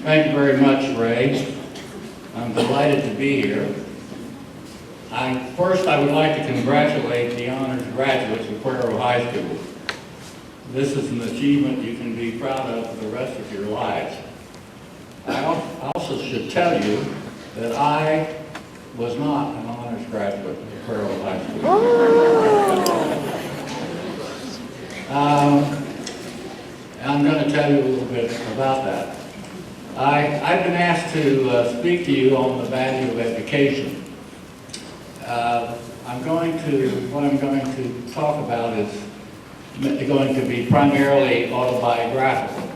Thank you very much, Ray. I'm delighted to be here. First, I would like to congratulate the honors graduates of Cuero High School. This is an achievement you can be proud of for the rest of your lives. I also should tell you that I was not an honors graduate of Cuero High School. I'm going to tell you a little bit about that. I've been asked to speak to you on the value of education. What I'm going to talk about is going to be primarily autobiographical.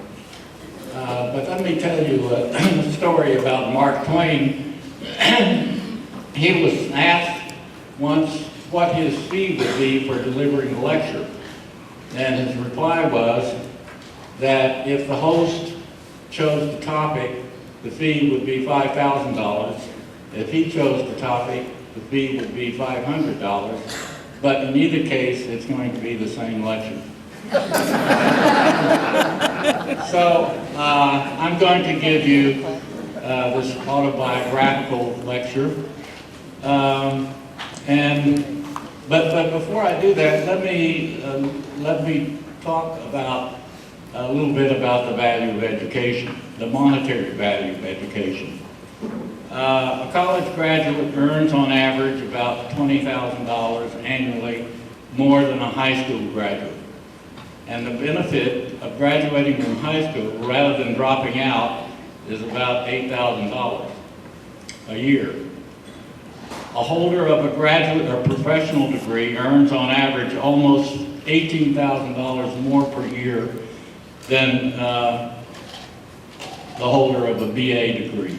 But let me tell you a story about Mark Twain. He was asked once what his fee would be for delivering a lecture. And his reply was that if the host chose the topic, the fee would be $5,000. If he chose the topic, the fee would be $500. But in either case, it's going to be the same lecture. So I'm going to give you this autobiographical lecture. But before I do that, let me talk about a little bit about the value of education, the monetary value of education. A college graduate earns on average about $20,000 annually more than a high school graduate. And the benefit of graduating from high school rather than dropping out is about $8,000 a year. A holder of a graduate or professional degree earns on average almost $18,000 more per year than the holder of a BA degree.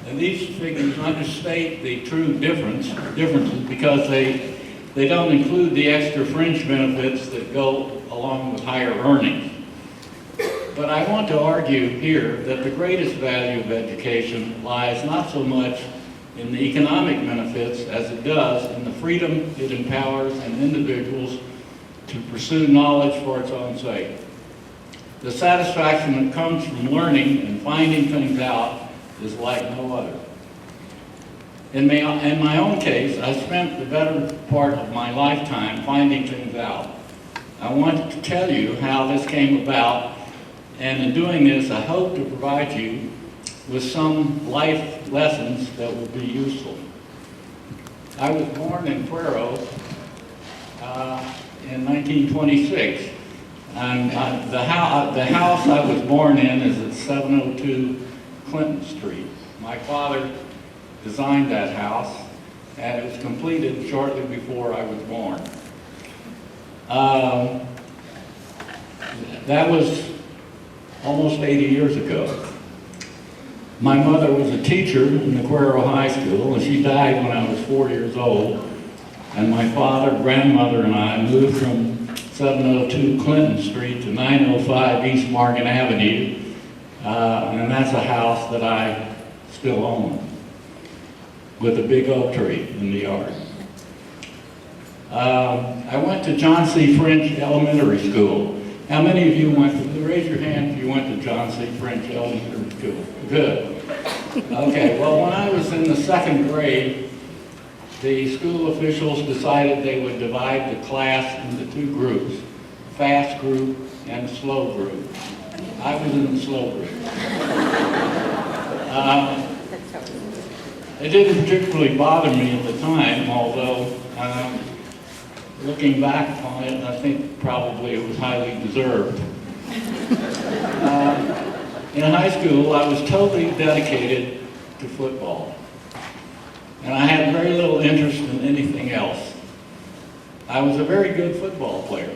And these figures understate the true differences because they don't include the extra fringe benefits that go along with higher earnings. But I want to argue here that the greatest value of education lies not so much in the economic benefits as it does in the freedom it empowers an individuals to pursue knowledge for its own sake. The satisfaction that comes from learning and finding things out is like no other. In my own case, I spent the better part of my lifetime finding things out. I wanted to tell you how this came about, and in doing this, I hope to provide you with some life lessons that will be useful. I was born in Cuero in 1926, and the house I was born in is at 702 Clinton Street. My father designed that house, and it was completed shortly before I was born. That was almost 80 years ago. My mother was a teacher in the Cuero High School, and she died when I was 4 years old. And my father, grandmother, and I moved from 702 Clinton Street to 905 East Morgan Avenue. And that's a house that I still own, with a big oak tree in the yard. I went to John C. French Elementary School. How many of you raise your hand if you went to John C. French Elementary School? Good. Okay, well, when I was in the second grade, the school officials decided they would divide the class into two groups, fast group and slow group. I was in the slow group. It didn't particularly bother me at the time, although looking back on it, I think probably it was highly deserved. In high school, I was totally dedicated to football, and I had very little interest in anything else. I was a very good football player,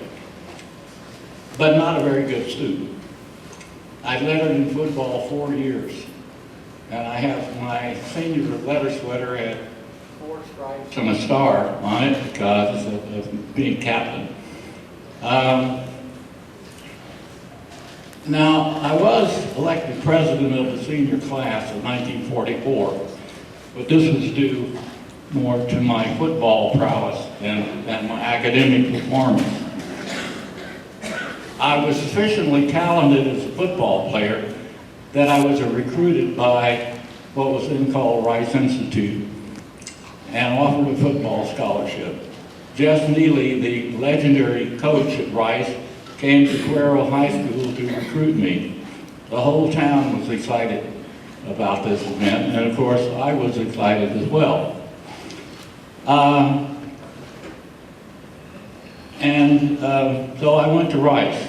but not a very good student. I lettered in football 4 years, and I have my senior letter sweater had 4 stripes and a star on it because of being captain. Now, I was elected president of the senior class of 1944, but this was due more to my football prowess than my academic performance. I was sufficiently talented as a football player that I was recruited by what was then called Rice Institute and offered a football scholarship. Jess Neely, the legendary coach at Rice, came to Cuero High School to recruit me. The whole town was excited about this event, and of course I was excited as well. So I went to Rice.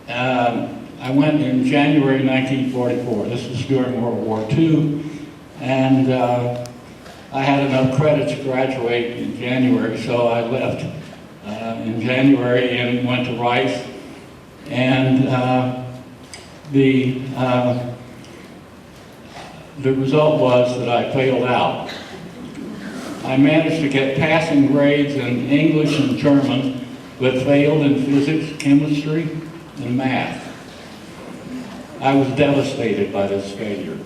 I went in January 1944. This was during World War II, and I had enough credits to graduate in January, so I left in January and went to Rice. And the result was that I failed out. I managed to get passing grades in English and German, but failed in physics, chemistry, and math. I was devastated by this failure.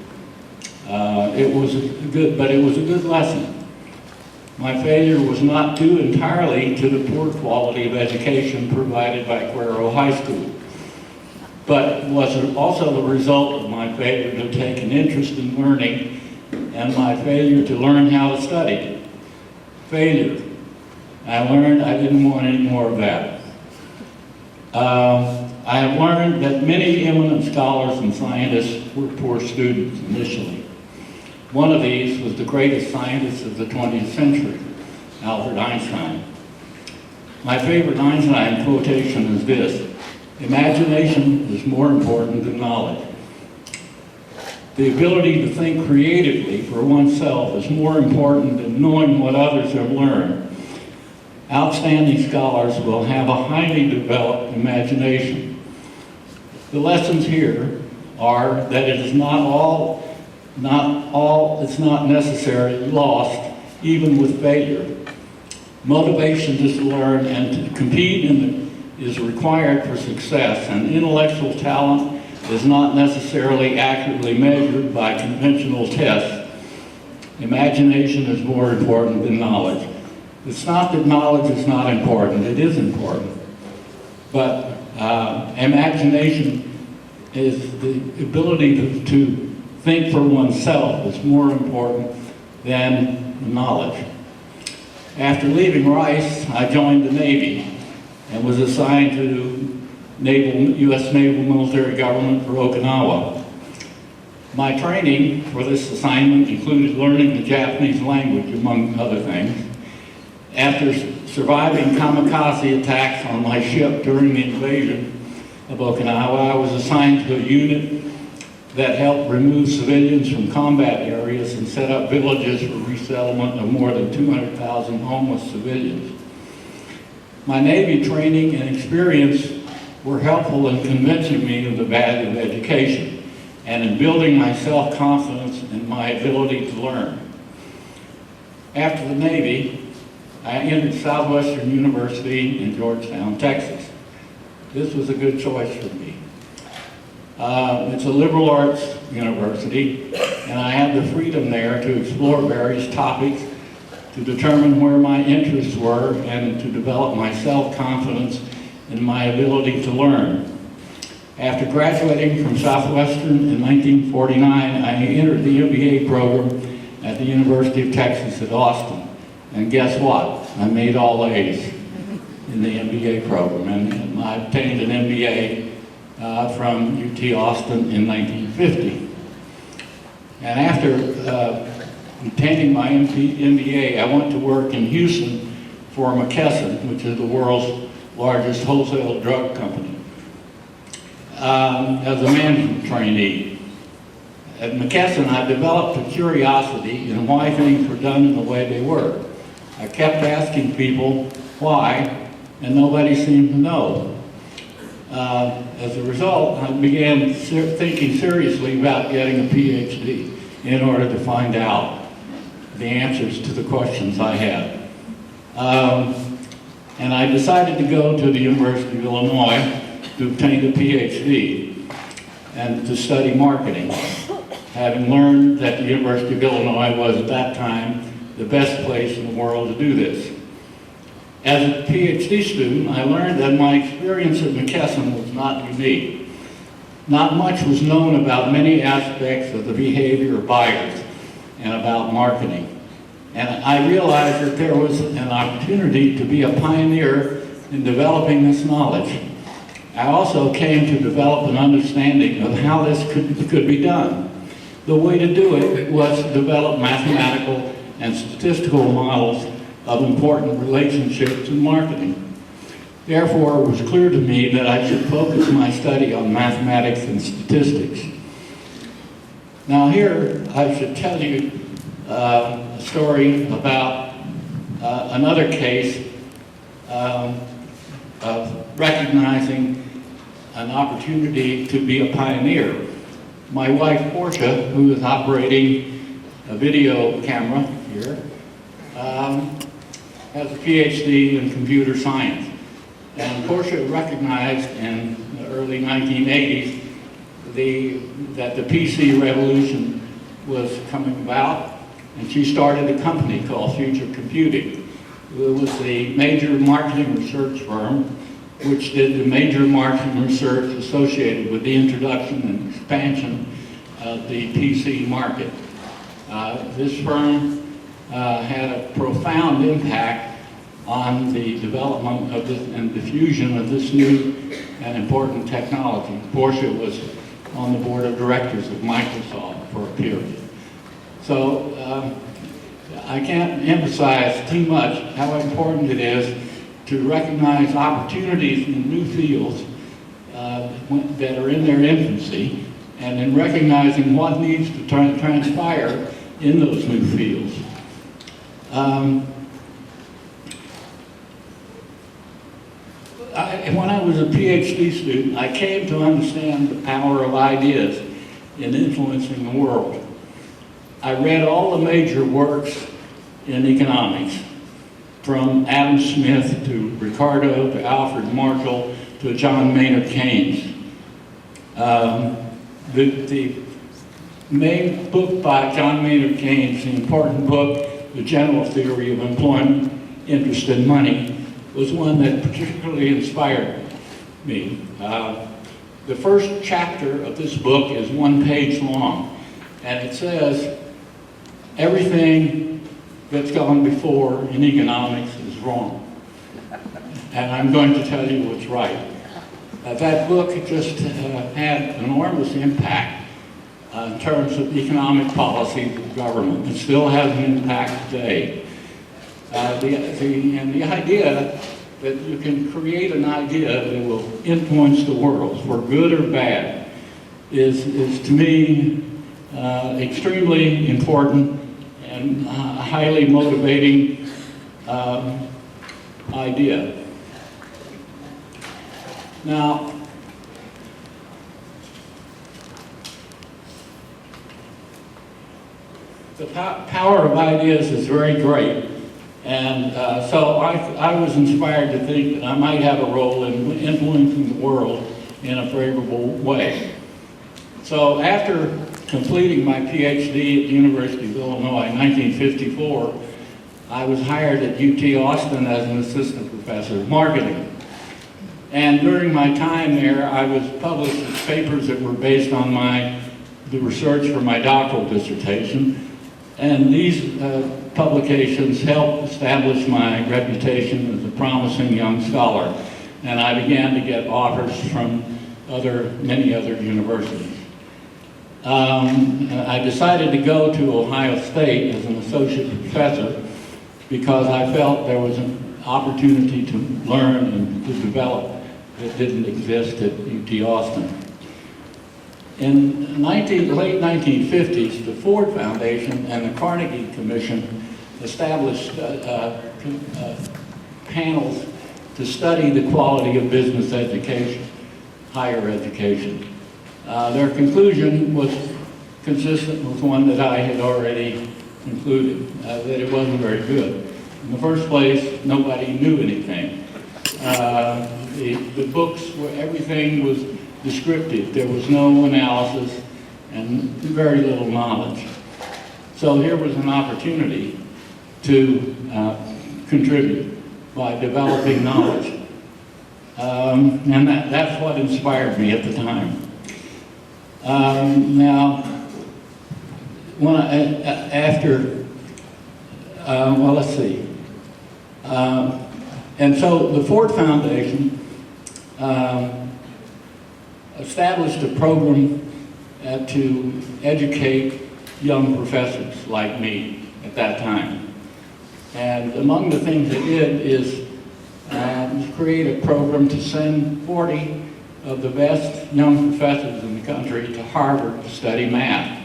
It was a good lesson. My failure was not due entirely to the poor quality of education provided by Cuero High School, but was also the result of my failure to take an interest in learning and my failure to learn how to study. Failure. I learned I didn't want any more of that. I have learned that many eminent scholars and scientists were poor students initially. One of these was the greatest scientist of the 20th century, Albert Einstein. My favorite Einstein quotation is this: "Imagination is more important than knowledge." The ability to think creatively for oneself is more important than knowing what others have learned. Outstanding scholars will have a highly developed imagination. The lessons here are that it is it's not necessarily lost, even with failure. Motivation to learn and to compete is required for success, and intellectual talent is not necessarily accurately measured by conventional tests. Imagination is more important than knowledge. It's not that knowledge is not important, it is important. But imagination is the ability to think for oneself is more important than knowledge. After leaving Rice, I joined the Navy and was assigned to U.S. Naval Military Government for Okinawa. My training for this assignment included learning the Japanese language, among other things. After surviving kamikaze attacks on my ship during the invasion of Okinawa, I was assigned to a unit that helped remove civilians from combat areas and set up villages for resettlement of more than 200,000 homeless civilians. My Navy training and experience were helpful in convincing me of the value of education and in building my self-confidence and my ability to learn. After the Navy, I entered Southwestern University in Georgetown, Texas. This was a good choice for me. It's a liberal arts university, and I had the freedom there to explore various topics, to determine where my interests were, and to develop my self-confidence and my ability to learn. After graduating from Southwestern in 1949, I entered the MBA program at the University of Texas at Austin. And guess what? I made all A's in the MBA program, and I obtained an MBA from UT Austin in 1950. And after obtaining my MBA, I went to work in Houston for McKesson, which is the world's largest wholesale drug company, as a management trainee. At McKesson, I developed a curiosity in why things were done in the way they were. I kept asking people why, and nobody seemed to know. As a result, I began thinking seriously about getting a PhD in order to find out the answers to the questions I had. And I decided to go to the University of Illinois to obtain a PhD and to study marketing, having learned that the University of Illinois was at that time the best place in the world to do this. As a PhD student, I learned that my experience at McKesson was not unique. Not much was known about many aspects of the behavior of buyers and about marketing. And I realized that there was an opportunity to be a pioneer in developing this knowledge. I also came to develop an understanding of how this could be done. The way to do it was to develop mathematical and statistical models of important relationships in marketing. Therefore, it was clear to me that I should focus my study on mathematics and statistics. Now here, I should tell you a story about another case of recognizing an opportunity to be a pioneer. My wife, Portia, who is operating a video camera here, has a PhD in computer science. And Portia recognized in the early 1980s that the PC revolution was coming about, and she started a company called Future Computing. It was the major marketing research firm which did the major marketing research associated with the introduction and expansion of the PC market. This firm had a profound impact on the development of this and diffusion of this new and important technology. Portia was on the board of directors of Microsoft for a period. So I can't emphasize too much how important it is to recognize opportunities in new fields that are in their infancy, and in recognizing what needs to transpire in those new fields. When I was a PhD student, I came to understand the power of ideas in influencing the world. I read all the major works in economics, from Adam Smith to Ricardo to Alfred Marshall to John Maynard Keynes. The main book by John Maynard Keynes, the important book, The General Theory of Employment, Interest, and Money, was one that particularly inspired me. The first chapter of this book is 1 page long, and it says, everything that's gone before in economics is wrong. And I'm going to tell you what's right. That book just had enormous impact in terms of economic policy of government. It still has an impact today. And the idea that you can create an idea that will influence the world for good or bad is to me extremely important and a highly motivating idea. Now, the power of ideas is very great. And so I was inspired to think that I might have a role in influencing the world in a favorable way. So after completing my PhD at the University of Illinois in 1954, I was hired at UT Austin as an assistant professor of marketing. And during my time there, I was published papers that were based on the research for my doctoral dissertation. And these publications helped establish my reputation as a promising young scholar. And I began to get offers from many other universities. I decided to go to Ohio State as an associate professor because I felt there was an opportunity to learn and to develop that didn't exist at UT Austin. In the late 1950s, the Ford Foundation and the Carnegie Commission established panels to study the quality of business education, higher education. Their conclusion was consistent with one that I had already concluded, that it wasn't very good. In the first place, nobody knew anything. The books, everything was descriptive. There was no analysis and very little knowledge. So here was an opportunity to contribute by developing knowledge. And that's what inspired me at the time. Now, when well, let's see. And so the Ford Foundation established a program to educate young professors like me at that time. And among the things it did is create a program to send 40 of the best young professors in the country to Harvard to study math.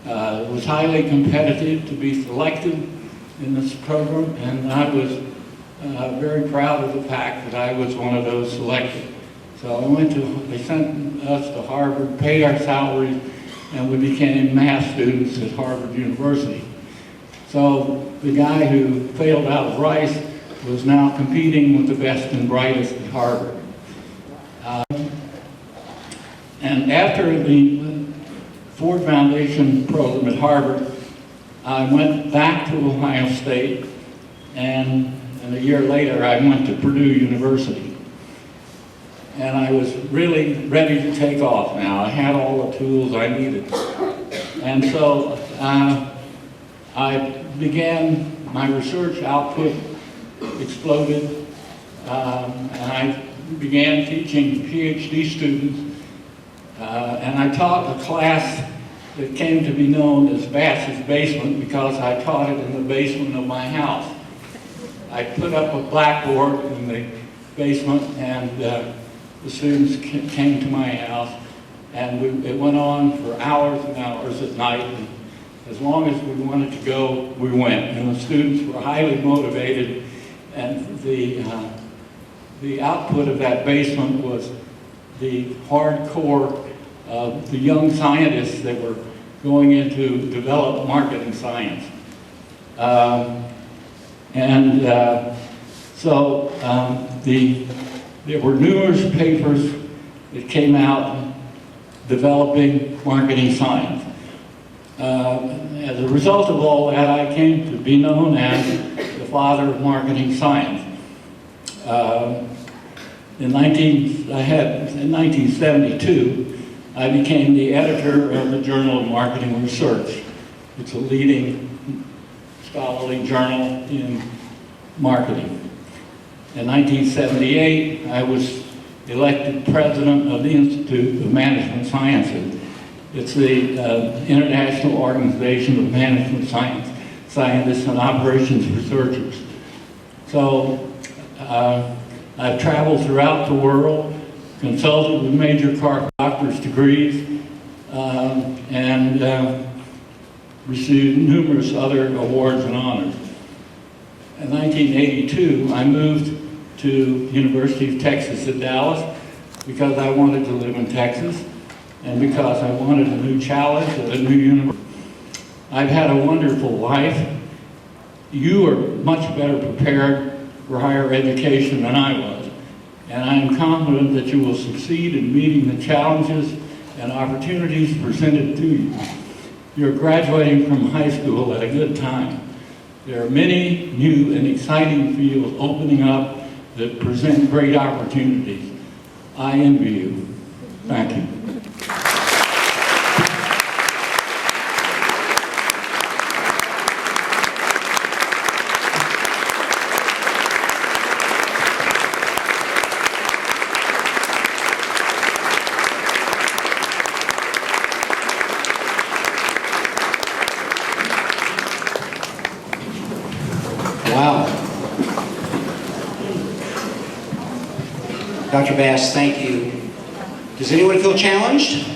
It was highly competitive to be selected in this program, and I was very proud of the fact that I was one of those selected. So they sent us to Harvard, paid our salaries, and we became math students at Harvard University. So the guy who failed out of Rice was now competing with the best and brightest at Harvard. And after the Ford Foundation program at Harvard, I went back to Ohio State, and a year later I went to Purdue University. And I was really ready to take off now. I had all the tools I needed. And so I began, my research output exploded, and I began teaching PhD students. And I taught a class that came to be known as Bass's Basement because I taught it in the basement of my house. I put up a blackboard in the basement, and the students came to my house, and it went on for hours and hours at night. And as long as we wanted to go, we went. And the students were highly motivated, and the output of that basement was the hardcore of the young scientists that were going into develop marketing science. So there were numerous papers that came out developing marketing science. As a result of all that, I came to be known as the father of marketing science. In 1972, I became the editor of the Journal of Marketing Research. It's a leading scholarly journal in marketing. In 1978, I was elected president of the Institute of Management Sciences. It's the International Organization of Management Scientists and Operations Researchers. So I've traveled throughout the world, consulted with major doctor's degrees, and received numerous other awards and honors. In 1982, I moved to University of Texas at Dallas because I wanted to live in Texas and because I wanted a new challenge at a new university. I've had a wonderful life. You are much better prepared for higher education than I was, and I am confident that you will succeed in meeting the challenges and opportunities presented to you. You're graduating from high school at a good time. There are many new and exciting fields opening up that present great opportunities. I envy you. Thank you. Wow. Dr. Bass, thank you. Does anyone feel challenged?